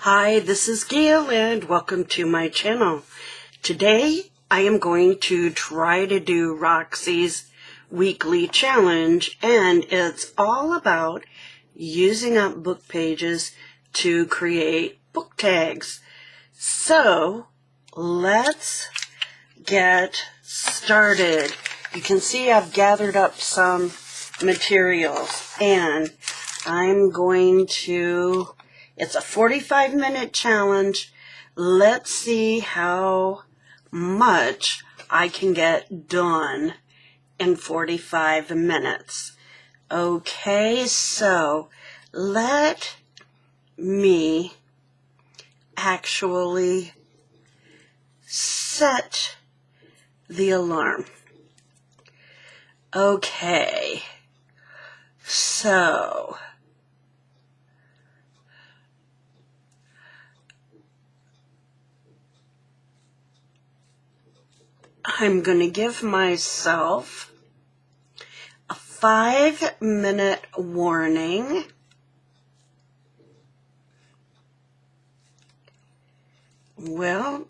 Hi, this is Gail and welcome to my channel. Today I am going to try to do Roxy's weekly challenge, and it's all about using up book pages to create book tags. So let's get started. You can see I've gathered up some materials and I'm going to, it's a 45-minute challenge. Let's see how much I can get done in 45 minutes. Okay, so let me actually set the alarm. Okay, so I'm going to give myself a 5-minute warning. Well,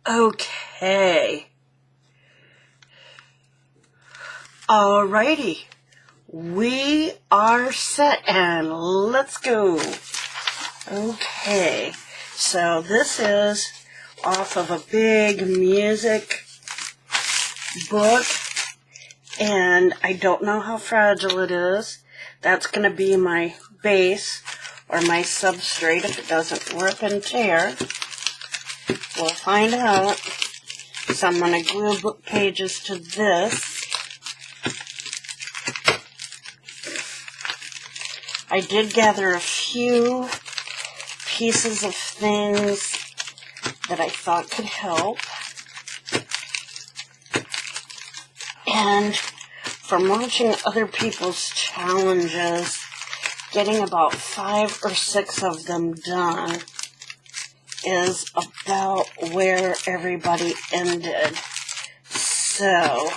okay. Alrighty. We are set and let's go. Okay. So this is off of a big music book, and I don't know how fragile it is. That's going to be my base or my substrate if it doesn't rip and tear. We'll find out. So I'm going to glue book pages to this. I did gather a few pieces of things that I thought could help. And from watching other people's challenges, getting about 5 or 6 of them done is about where everybody ended. So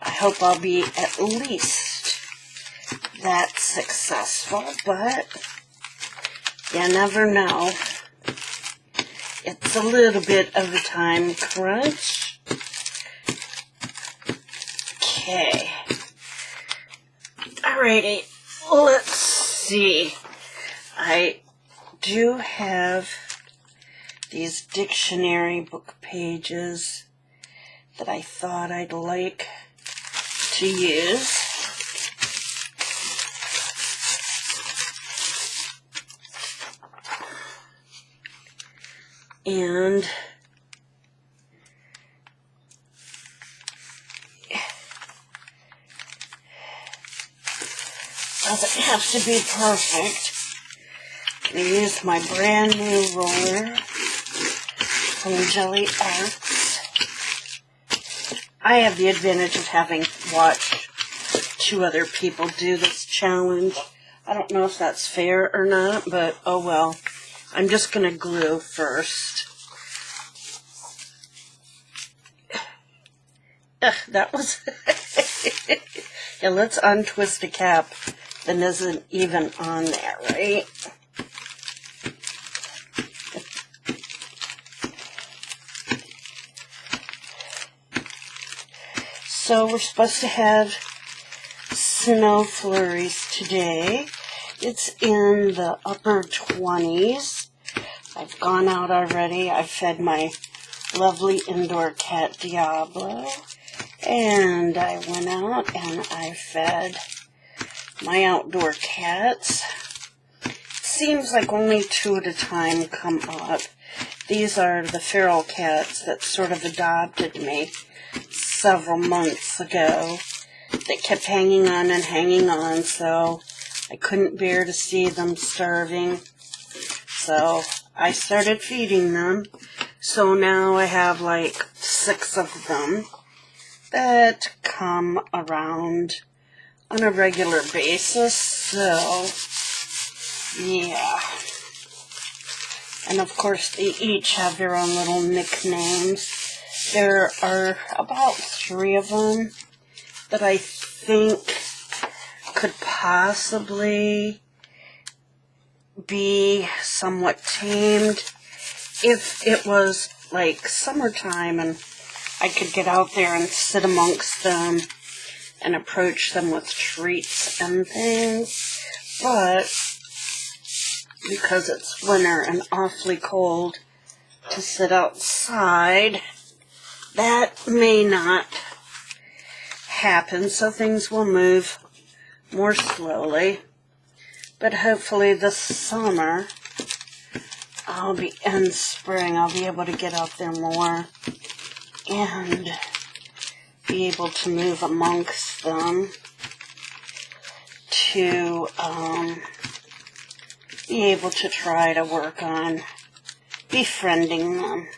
I hope I'll be at least that successful, but you never know. It's a little bit of a time crunch. Okay. Alrighty, let's see. I do have these dictionary book pages that I thought I'd like to use. And doesn't have to be perfect. I'm going to use my brand new roller from Jelly Arts. I have the advantage of having watched 2 other people do this challenge. I don't know if that's fair or not, but oh well. I'm just going to glue first. That was... Yeah, let's untwist a cap that isn't even on there, right? So we're supposed to have snow flurries today. It's in the upper 20s. I've gone out already. I fed my lovely indoor cat Diablo. And I went out and I fed my outdoor cats. It seems like only 2 at a time come up. These are the feral cats that sort of adopted me several months ago. They kept hanging on, so I couldn't bear to see them starving. So I started feeding them. So now I have like 6 of them that come around on a regular basis. So yeah. And of course they each have their own little nicknames. There are about 3 of them that I think could possibly be somewhat tamed if it was like summertime and I could get out there and sit amongst them and approach them with treats and things. But because it's winter and awfully cold to sit outside, that may not happen, so things will move more slowly. But hopefully this summer, in spring, I'll be able to get out there more and be able to move amongst them to be able to try to work on befriending them.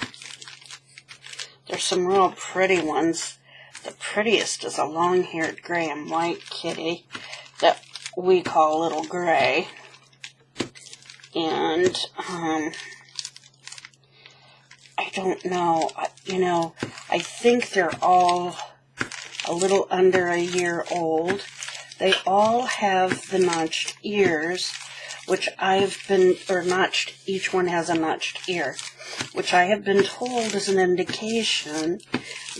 There's some real pretty ones. The prettiest is a long-haired gray and white kitty that we call Little Gray. And I don't know, I think they're all a little under a year old. They all have the notched ears, which each one has a notched ear, which I have been told is an indication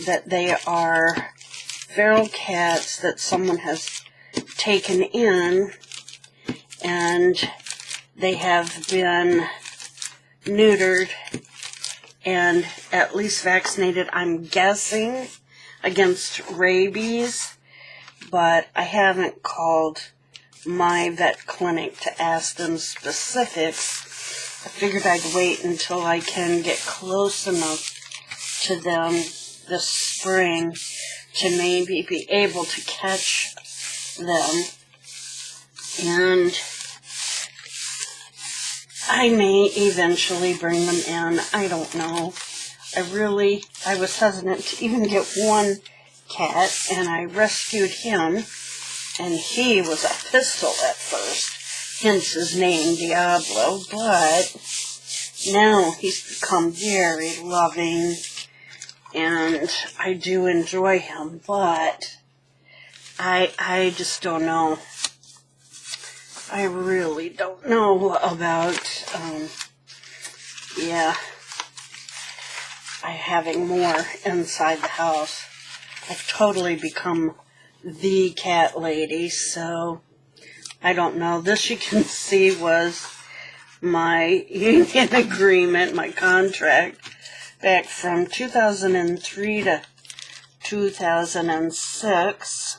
that they are feral cats that someone has taken in, and they have been neutered and at least vaccinated, I'm guessing, against rabies, but I haven't called my vet clinic to ask them specifics. I figured I'd wait until I can get close enough to them this spring to maybe be able to catch them, and I may eventually bring them in. I don't know. I was hesitant to even get one cat, and I rescued him, and he was a pistol at first, hence his name, Diablo, but now he's become very loving, and I do enjoy him, but I just don't know. I really don't know about, having more inside the house. I've totally become the cat lady, so I don't know. This, you can see, was my union agreement, my contract, back from 2003 to 2006.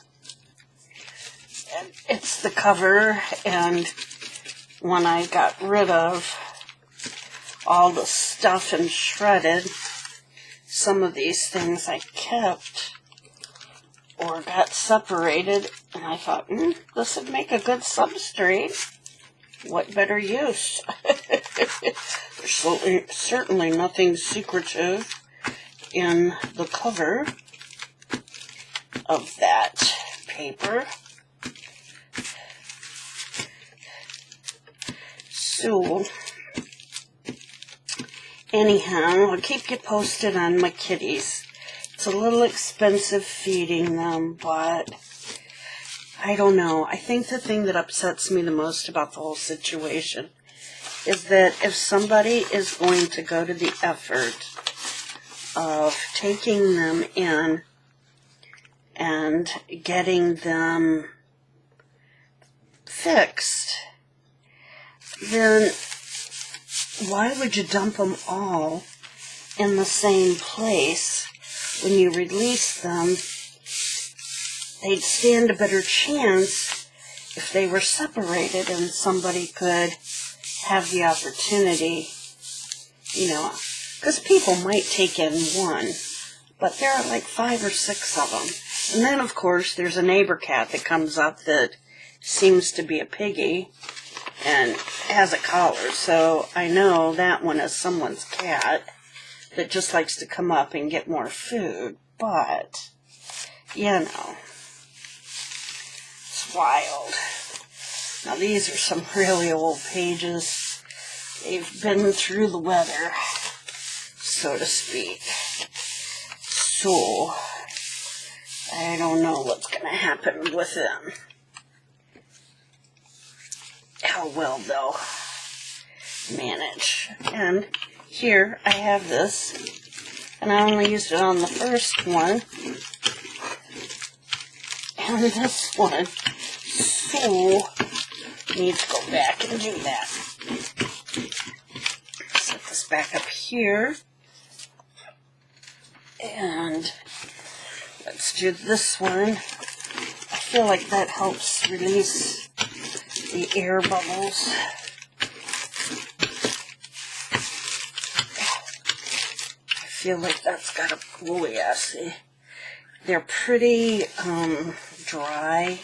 It's the cover, and when I got rid of all the stuff and shredded, some of these things I kept or got separated, and I thought, this would make a good substrate. What better use? There's certainly nothing secretive in the cover of that paper. So, anyhow, I'll keep you posted on my kitties. It's a little expensive feeding them, but I don't know. I think the thing that upsets me the most about the whole situation is that if somebody is going to go to the effort of taking them in and getting them fixed, then why would you dump them all in the same place? When you release them, they'd stand a better chance if they were separated and somebody could have the opportunity, because people might take in one, but there are like 5 or 6 of them. And then, of course, there's a neighbor cat that comes up that seems to be a piggy and has a collar, so I know that one is someone's cat that just likes to come up and get more food, but, it's wild. Now, these are some really old pages. They've been through the weather, so to speak. So, I don't know what's going to happen with them. How well they'll manage. And here I have this, and I only used it on the first one. And this one, so need to go back and do that. Set this back up here. And let's do this one. I feel like that helps release the air bubbles. I feel like that's got a, oh yeah, see. They're pretty dry.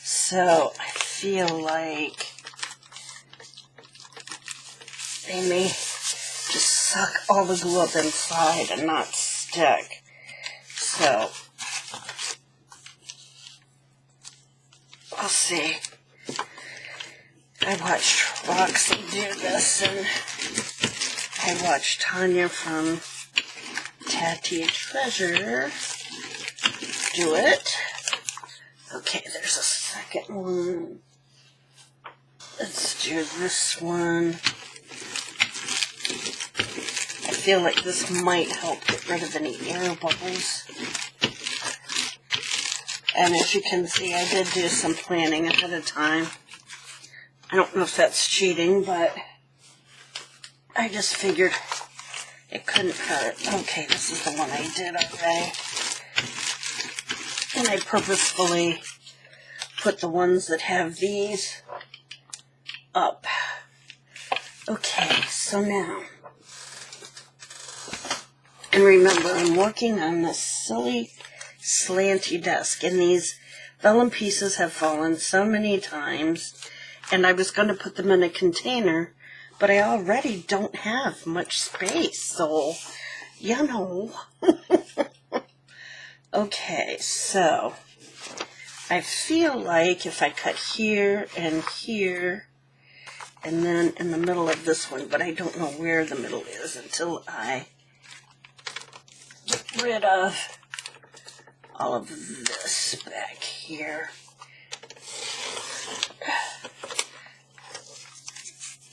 So I feel like they may just suck all the glue up inside and not stick. So we'll see. I watched Roxy do this, and I watched Tanya from Tatty Treasure do it. Okay, there's a second one. Let's do this one. I feel like this might help get rid of any air bubbles. And as you can see, I did do some planning ahead of time. I don't know if that's cheating, but I just figured it couldn't hurt. Okay, this is the one I did already. And I purposefully put the ones that have these up. Okay, so now, and remember, I'm working on this silly slanty desk, and these vellum pieces have fallen so many times, and I was going to put them in a container, but I already don't have much space, so, you know. Okay, so I feel like if I cut here, and then in the middle of this one, but I don't know where the middle is until I get rid of all of this back here.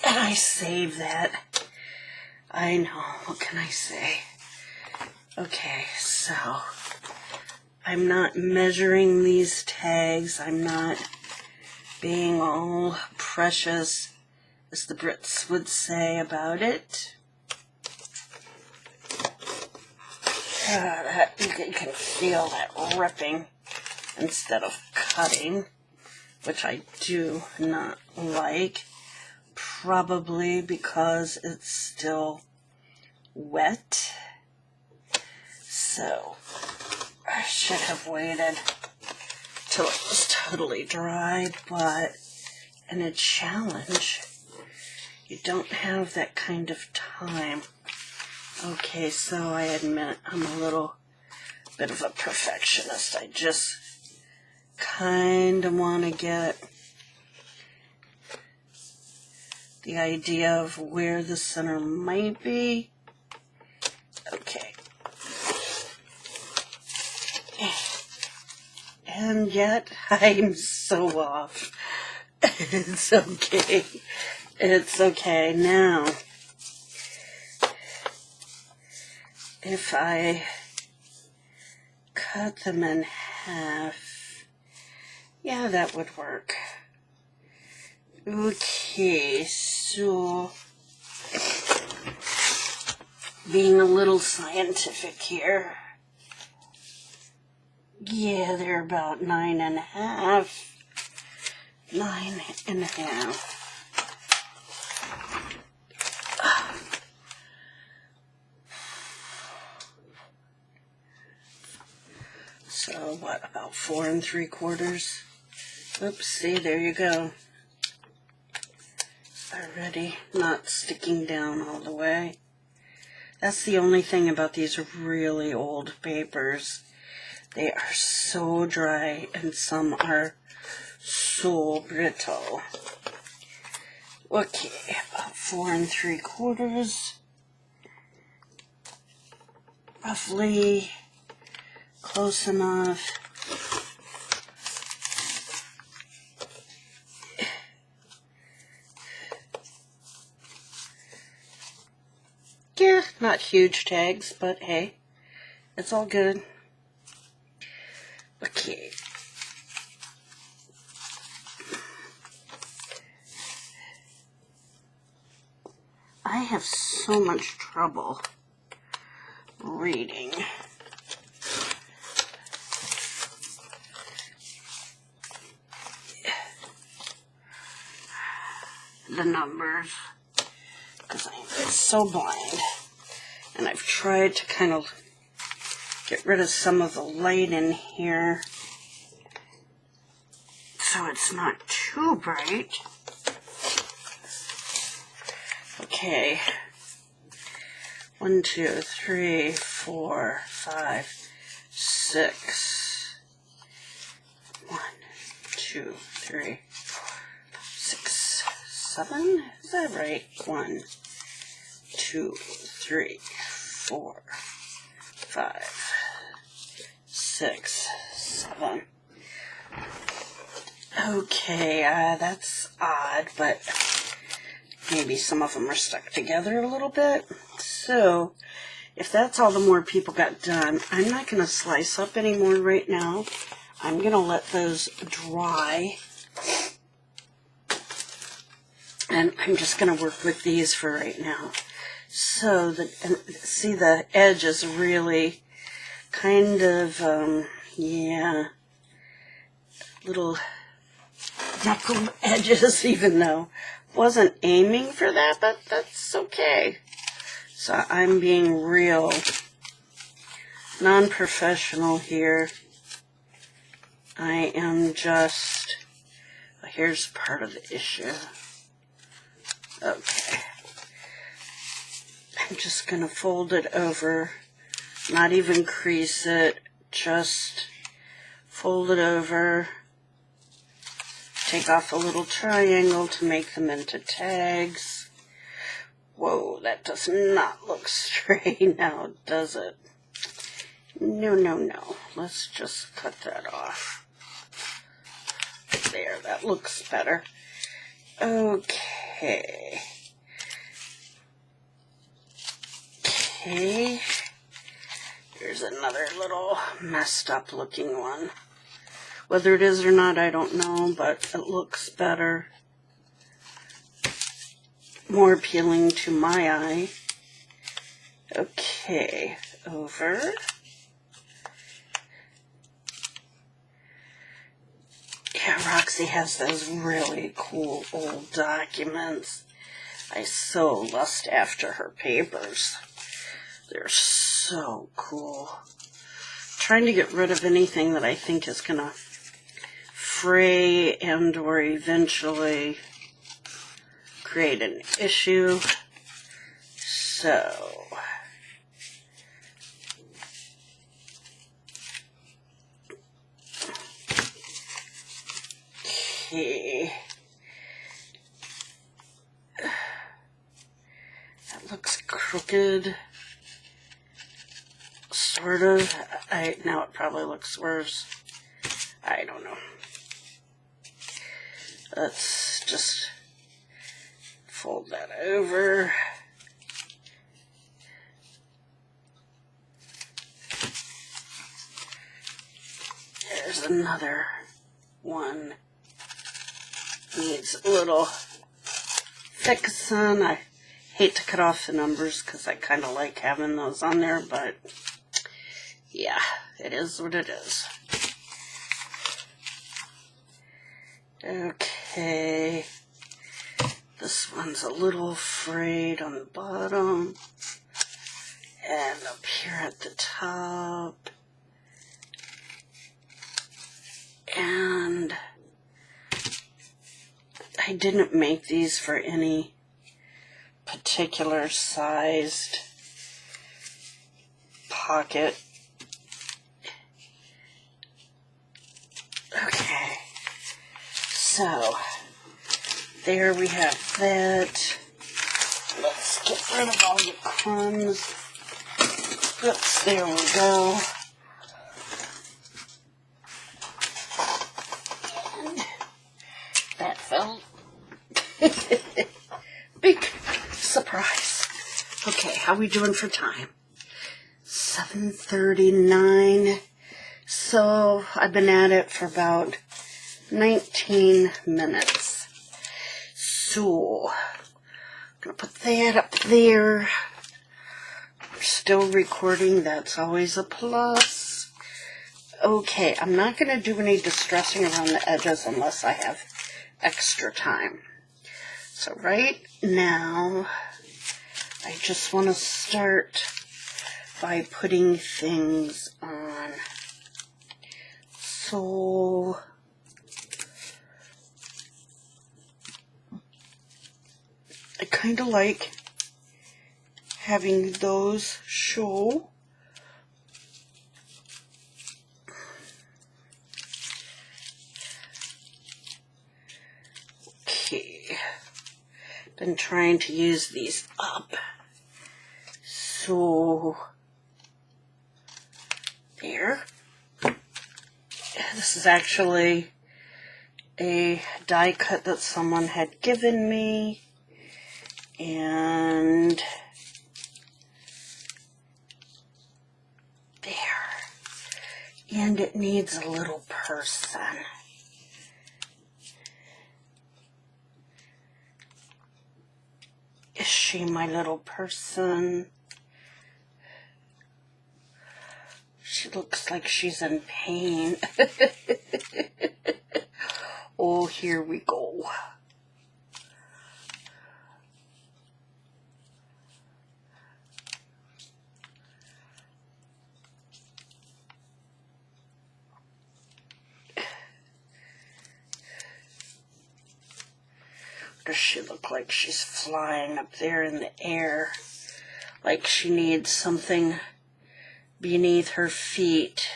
And I save that. I know, what can I say? Okay, so I'm not measuring these tags. I'm not being all precious, as the Brits would say about it. You can feel that ripping instead of cutting, which I do not like, probably because it's still wet. So I should have waited till it was totally dry, but in a challenge, you don't have that kind of time. Okay, so I admit I'm a little bit of a perfectionist. I just kind of want to get the idea of where the center might be. Okay. And yet, I'm so off. It's okay. It's okay. Now, if I cut them in half, yeah, that would work. Okay, so being a little scientific here. Yeah, they're about 9.5. 9.5. So what, about 4 3/4? Oops, see, there you go. Already not sticking down all the way. That's the only thing about these really old papers. They are so dry and some are so brittle. Okay, about 4 3/4. roughly close enough. Yeah, not huge tags, but hey, it's all good. Okay. I have so much trouble reading. The numbers, because I'm so blind, and I've tried to kind of get rid of some of the light in here so it's not too bright. Okay, 1, 2, 3, 4, 5, 6. 1, 2, 3, 4, 6, 7. Is that right? 1, 2, 3, 4, 5, 6, 7. Okay, that's odd, but maybe some of them are stuck together a little bit. So, if that's all the more people got done, I'm not going to slice up anymore right now. I'm going to let those dry. And I'm just going to work with these for right now. So, see the edge is really kind of, yeah, little knuckle edges, even though wasn't aiming for that, but that's okay. So I'm being real non-professional here. I am just, here's part of the issue. Okay. I'm just going to fold it over, not even crease it, just fold it over, take off a little triangle to make them into tags. Whoa, that does not look straight now, does it? No, no, no. Let's just cut that off. There, that looks better. Okay. Okay. Here's another little messed up looking one. Whether it is or not, I don't know, but it looks better. More appealing to my eye. Okay, over. Yeah, Roxy has those really cool old documents. I so lust after her papers. They're so cool. Trying to get rid of anything that I think is going to fray and or eventually create an issue. So, okay. That looks crooked. Sort of. Now it probably looks worse. I don't know. Let's just fold that over. There's another one. Needs a little fixing. I hate to cut off the numbers because I kind of like having those on there, but yeah, it is what it is. Okay, this one's a little frayed on the bottom, and up here at the top, and I didn't make these for any particular sized pocket. Okay, so there we have that. Let's get rid of all the crumbs. Oops, there we go. And that fell. Big surprise. Okay, how we doing for time? 7:39. So I've been at it for about 19 minutes. So I'm gonna put that up there. We're still recording, that's always a plus. Okay, I'm not gonna do any distressing around the edges unless I have extra time. So right now, I just want to start by putting things on. So I kind of like having those show. Okay, been trying to use these up. So there. This is actually a die cut that someone had given me, and there. And it needs a little person. Is she my little person? She looks like she's in pain. Oh, here we go. Does she look like she's flying up there in the air? Like she needs something beneath her feet.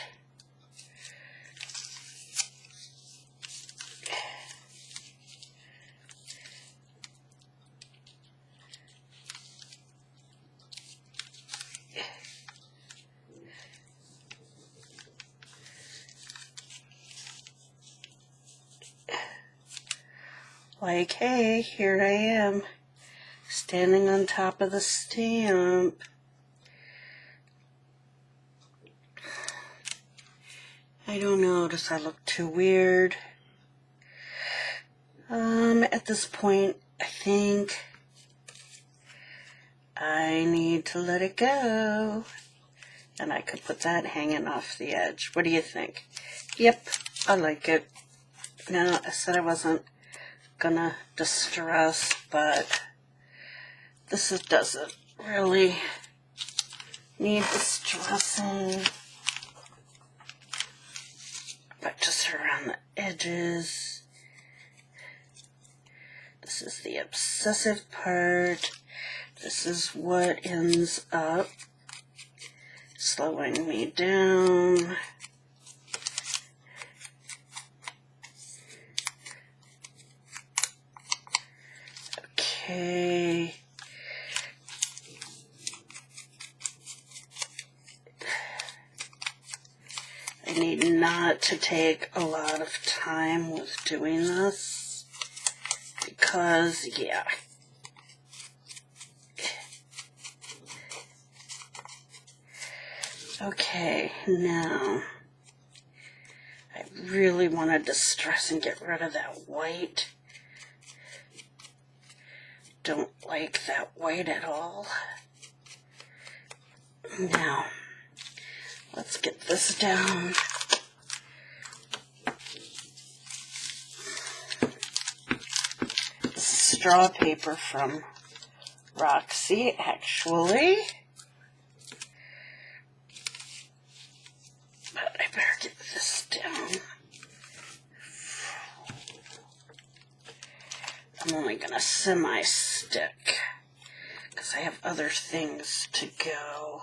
Like, hey, here I am, standing on top of the stamp. I don't know, does that look too weird? At this point, I think I need to let it go. And I could put that hanging off the edge. What do you think? Yep, I like it. No, I said I wasn't gonna distress, but this doesn't really need distressing. But just around the edges. This is the obsessive part. This is what ends up slowing me down. Okay. I need not to take a lot of time with doing this because, yeah. Okay, now I really want to distress and get rid of that white. Don't like that white at all. Now, let's get this down. This is straw paper from Roxy, actually. But I better get this down. I'm only going to semi-stick because I have other things to go.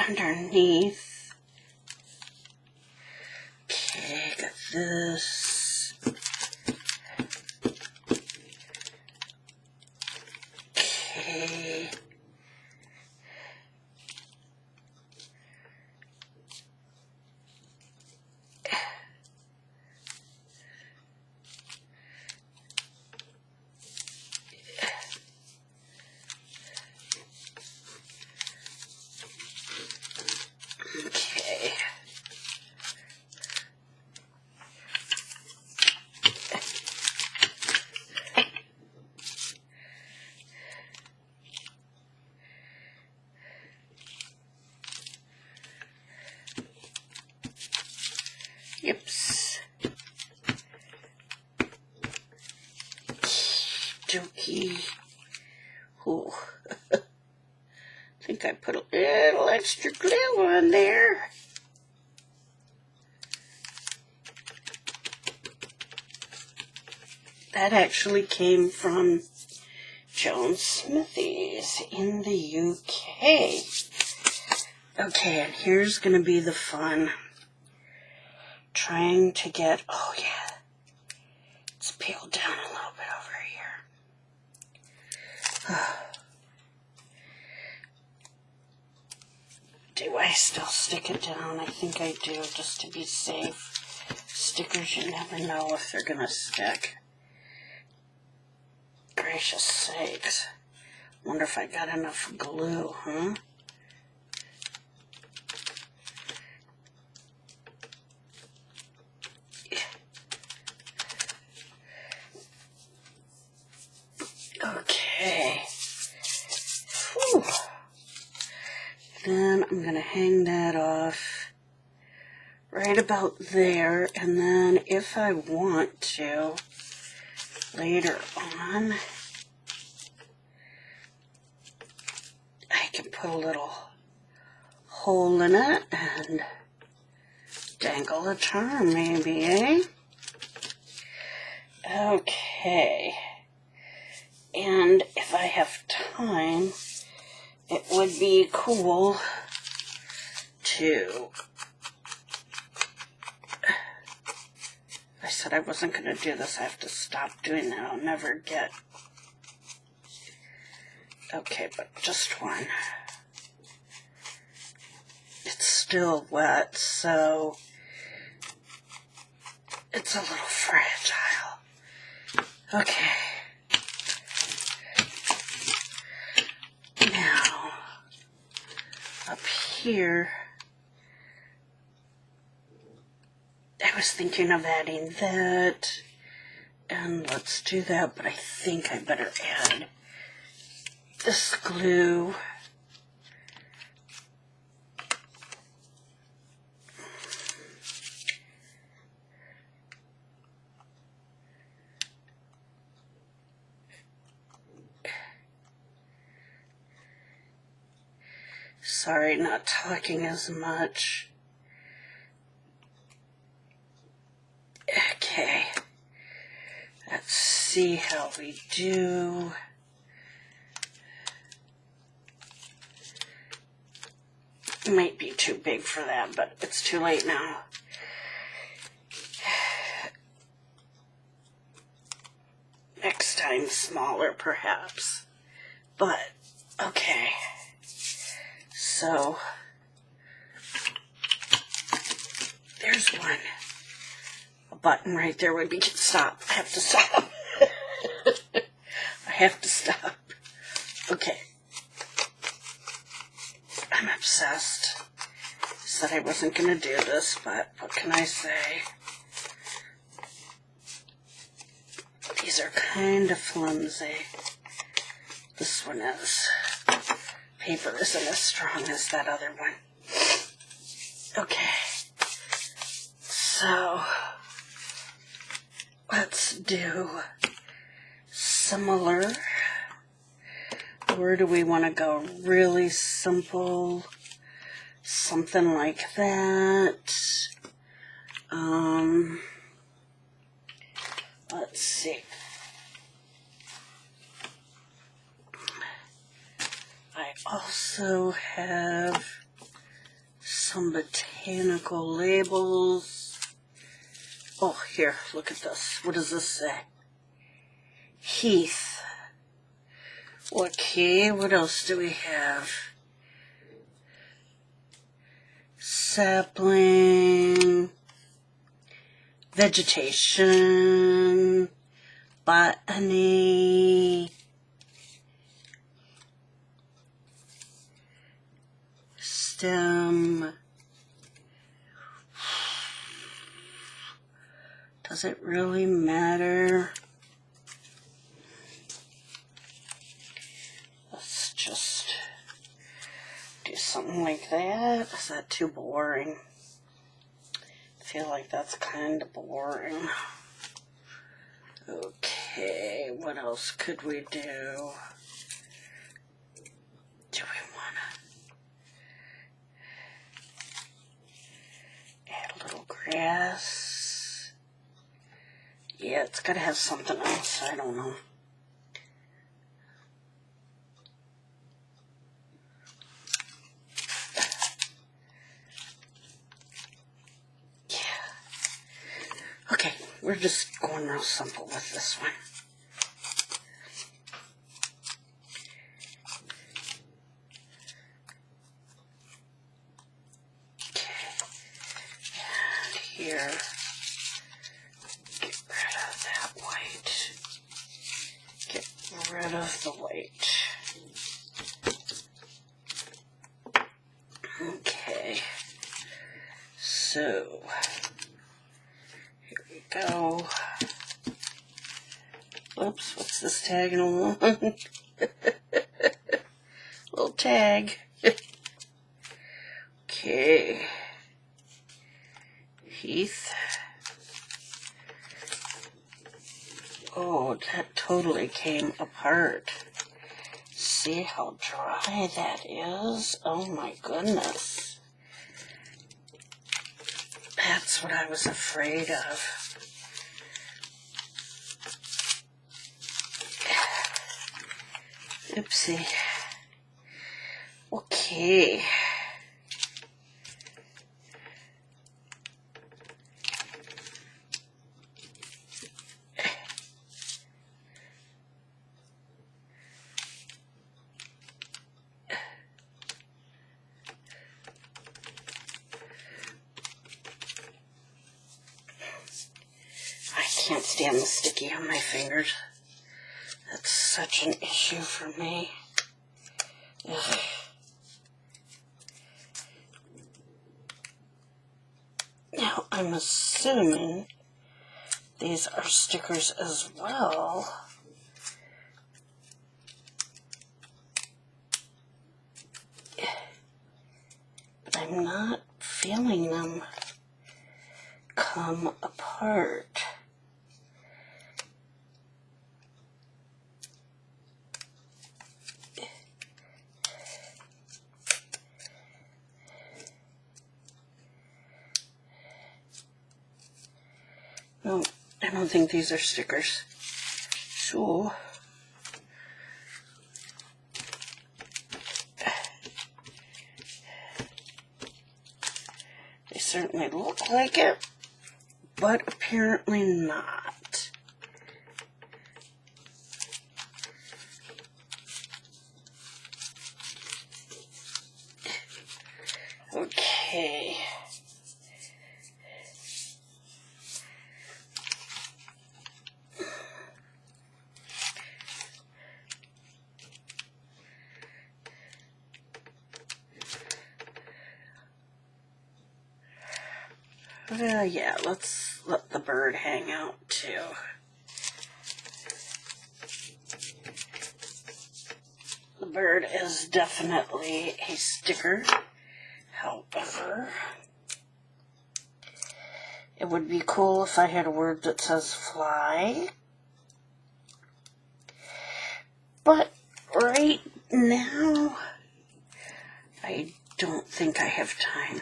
Underneath. Okay, got this. Okay. Okay. Yips. Dokey. Ooh. I think I put a little extra glue on there. That actually came from Jones Smithies in the UK. Okay, and here's going to be the fun. Trying to get, oh yeah, it's peeled down a little bit over here. Do I still stick it down? I think I do, just to be safe. Stickers, you never know if they're going to stick. Gracious sakes. Wonder if I got enough glue, huh? Okay. Whew. Then I'm going to hang that off right about there. And then if I want to, later on, I can put a little hole in it and dangle a charm maybe, eh? Okay. And if I have time, it would be cool to... I said I wasn't going to do this. I have to stop doing that. I'll never get... Okay, but just one. It's still wet, so it's a little fragile. Okay. Now, up here, I was thinking of adding that, and let's do that, but I think I better add this glue. Sorry, not talking as much. Okay. Let's see how we do. It might be too big for that, but it's too late now. Next time, smaller perhaps. But, okay. So, there's one. A button right there would be, stop. I have to stop. I have to stop. Okay. I'm obsessed. Said I wasn't going to do this, but what can I say? These are kind of flimsy. This one is. Paper isn't as strong as that other one. Okay. So, let's do similar. Where do we want to go? Really simple. Something like that. Let's see. I also have some botanical labels Oh, here, look at this. What does this say? Heath. Okay, what else do we have? Sapling, vegetation, botany, stem. Does it really matter? Let's just do something like that. Is that too boring? I feel like that's kind of boring. Okay, what else could we do? Do we want to add a little grass? Yeah, it's got to have something else. I don't know. Okay, we're just going real simple with this one. Okay, and here, get rid of that white. Get rid of the white. Okay, so go. Whoops, what's this tagging along? Little tag. Okay. Heath. Oh, that totally came apart. See how dry that is? Oh my goodness. That's what I was afraid of. Oopsie. Okay. I can't stand the sticky on my fingers. That's such an issue for me. Ugh. Now, I'm assuming these are stickers as well. But I'm not feeling them come apart. No, I don't think these are stickers. So, they certainly look like it, but apparently not. Okay. Yeah, let's let the bird hang out too. The bird is definitely a sticker. However, it would be cool if I had a word that says fly. But right now, I don't think I have time.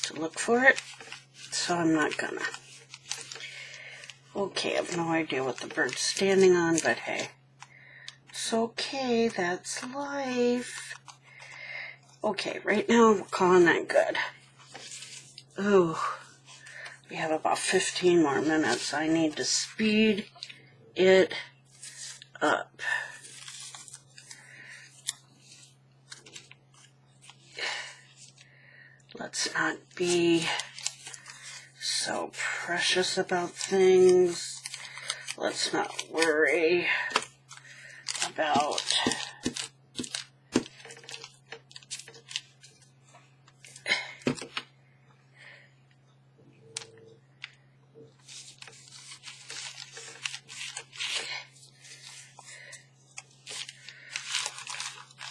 To look for it, so I'm not gonna. Okay, I have no idea what the bird's standing on, but hey, it's okay, that's life. Okay, right now we're calling that good. Ooh, we have about 15 more minutes. I need to speed it up. Let's not be so precious about things. Let's not worry about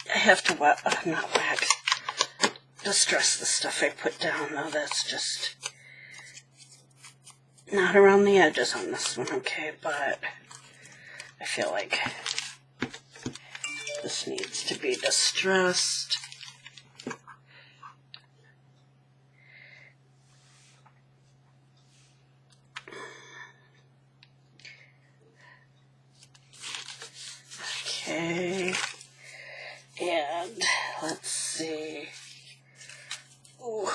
I have to not wax, distress the stuff I put down, though. That's just not around the edges on this one, okay? But I feel like this needs to be distressed. Okay, and let's see. Ooh.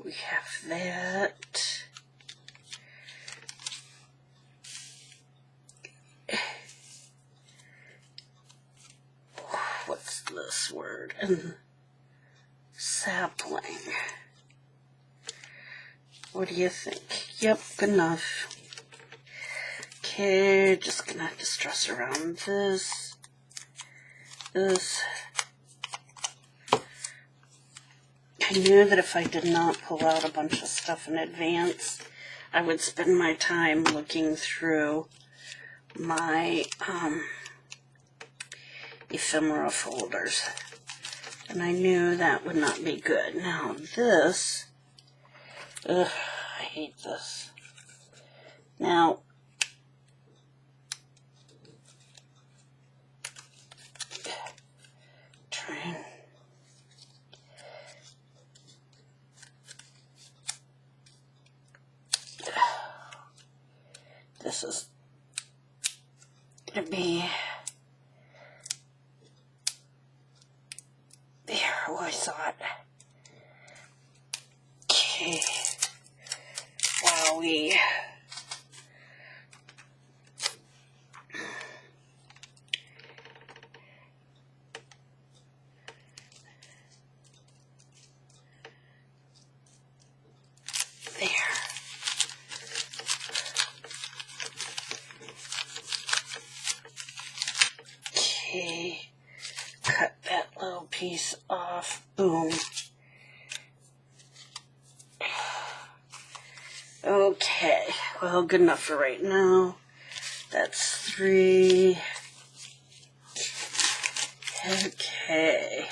We have that. What's this word? Sapling. What do you think? Yep, good enough. Okay, just gonna distress around this. I knew that if I did not pull out a bunch of stuff in advance, I would spend my time looking through my ephemera folders. And I knew that would not be good. Now this, ugh, I hate this. Now, this is going to be there. Oh, I saw it. Okay. Wowie. Okay, cut that little piece off. Boom. Okay, well, good enough for right now. That's 3. Okay.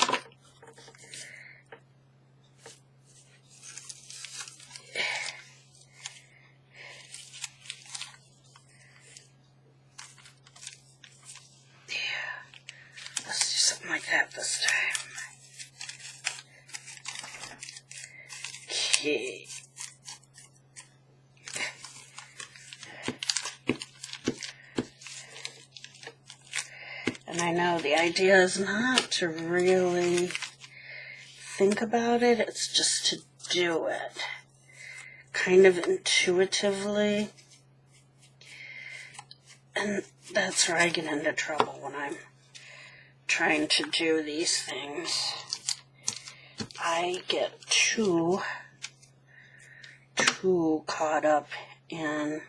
Let's do something like that this time. Okay. And I know the idea is not to really think about it, it's just to do it. Kind of intuitively. And that's where I get into trouble when I'm trying to do these things. I get too caught up in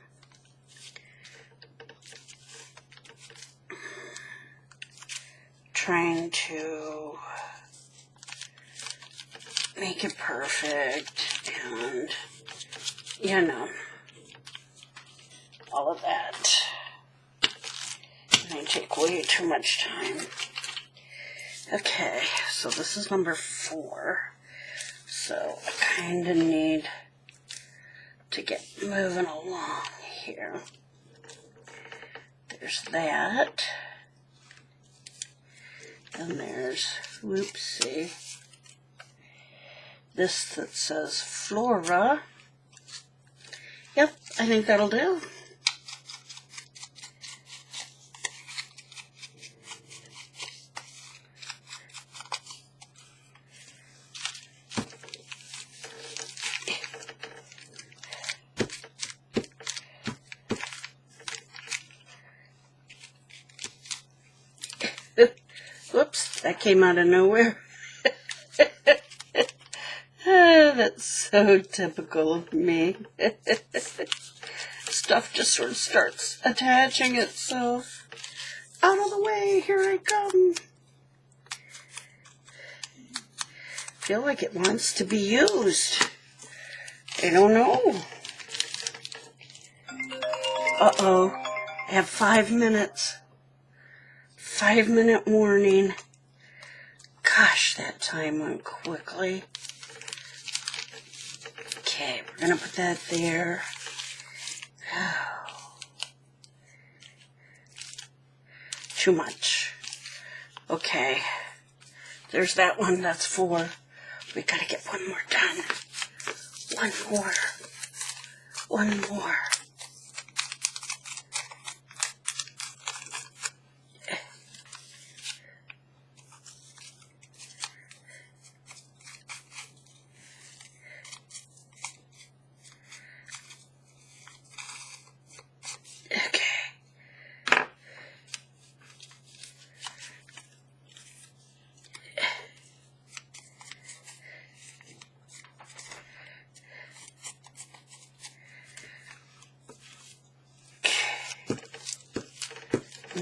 trying to make it perfect and, you know, all of that. And I take way too much time. Okay, so this is number 4. So I kind of need to get moving along here. There's that. And there's, whoopsie, this that says Flora. Yep, I think that'll do. Whoops, that came out of nowhere. That's so typical of me. Stuff just sort of starts attaching itself. Out of the way, here I come. Feel like it wants to be used. I don't know. Uh-oh. I have 5 minutes. 5-minute warning. Gosh, that time went quickly. Okay, we're going to put that there. Too much. Okay. There's that one. That's 4. We got to get one more done. One more. One more.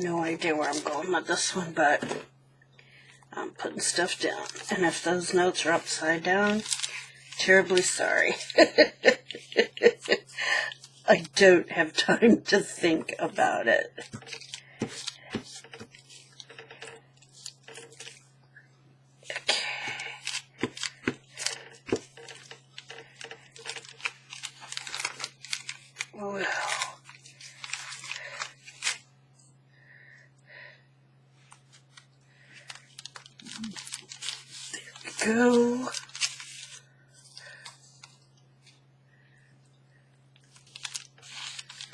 No idea where I'm going with this one, but I'm putting stuff down. And if those notes are upside down, terribly sorry. I don't have time to think about it. Well, go.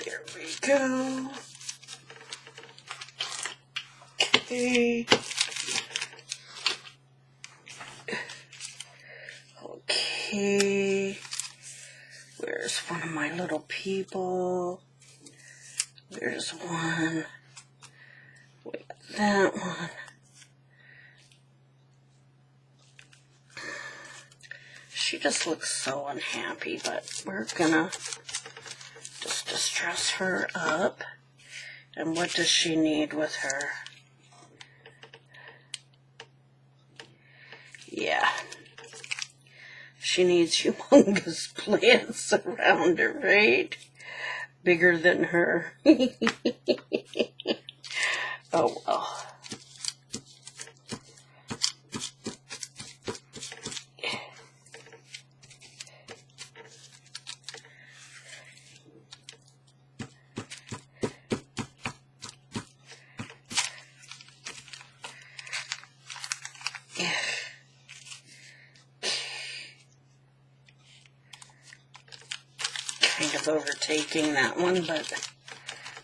There we go. Okay. Okay. Where's one of my little people? There's one. We got that one. She just looks so unhappy, but we're gonna just distress her up. And what does she need with her? Yeah. She needs humongous plants around her, right? Bigger than her. Oh, well. Kind of overtaking that one, but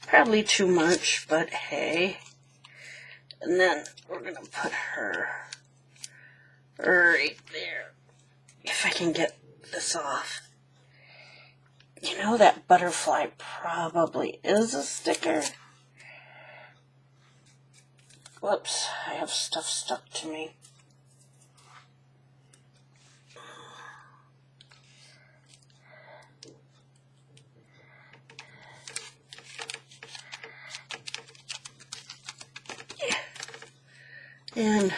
probably too much, but hey. And then we're going to put her right there. If I can get this off. You know, that butterfly probably is a sticker. Whoops, I have stuff stuck to me. And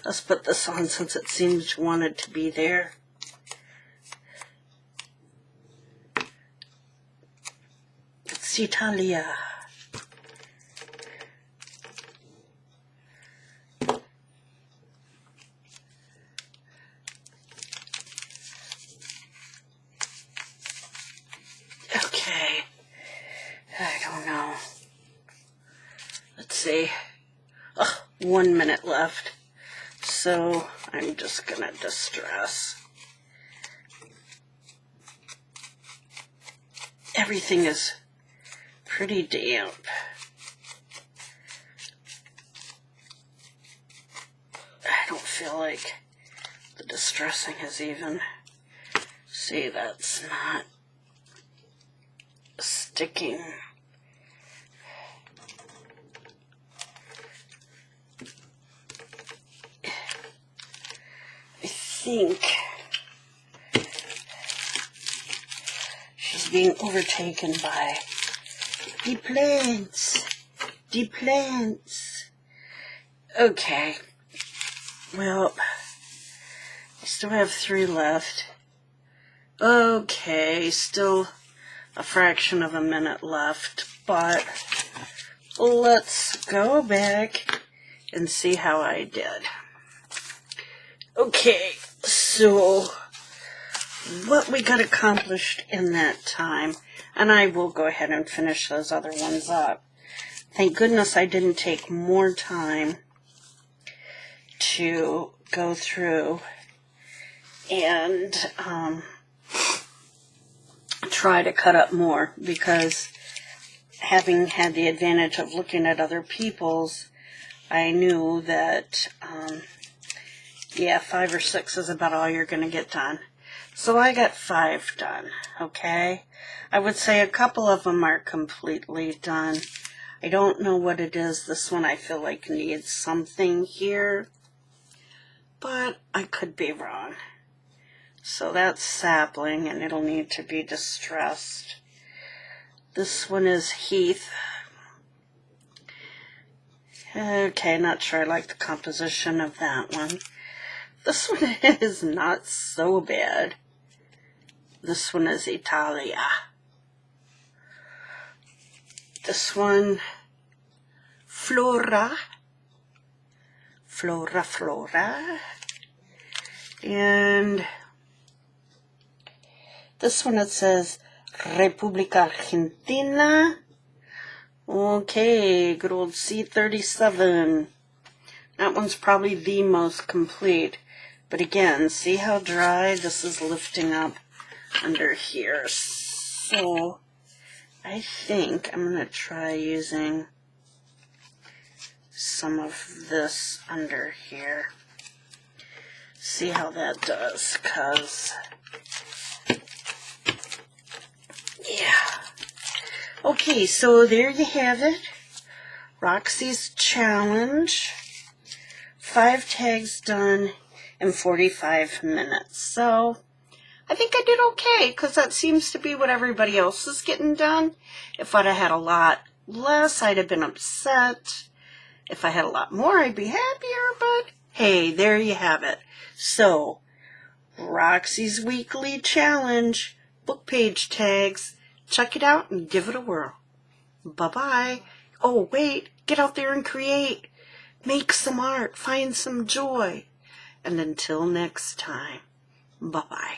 let's put this on since it seems to want it to be there. It's Italia. Okay. I don't know. Let's see. Oh, 1 minute left. So I'm just gonna distress. Everything is pretty damp. I don't feel like the distressing is even. See, that's not sticking. think she's being overtaken by the plants. The plants. Okay. Well, I still have 3 left. Okay, still a fraction of a minute left, but let's go back and see how I did. Okay, so what we got accomplished in that time, and I will go ahead and finish those other ones up. Thank goodness I didn't take more time to go through and try to cut up more, because having had the advantage of looking at other people's, I knew that, 5 or 6 is about all you're going to get done. So I got 5 done, okay? I would say a couple of them are completely done. I don't know what it is. This one I feel like needs something here, but I could be wrong. So that's sapling, and it'll need to be distressed. This one is heath. Okay, not sure I like the composition of that one. This one is not so bad. This one is Italia. This one, Flora. Flora. And this one, it says República Argentina. Okay, good old C37. That one's probably the most complete. But again, see how dry this is lifting up under here. So I think I'm going to try using some of this under here. See how that does, because, yeah. Okay, so there you have it. Roxy's challenge. 5 tags done in 45 minutes. So I think I did okay, because that seems to be what everybody else is getting done. If I'd have had a lot less, I'd have been upset. If I had a lot more, I'd be happier, but hey, there you have it. So, Roxy's Weekly Challenge, book page tags. Check it out and give it a whirl. Bye-bye. Oh, wait, get out there and create. Make some art, find some joy. And until next time, bye-bye.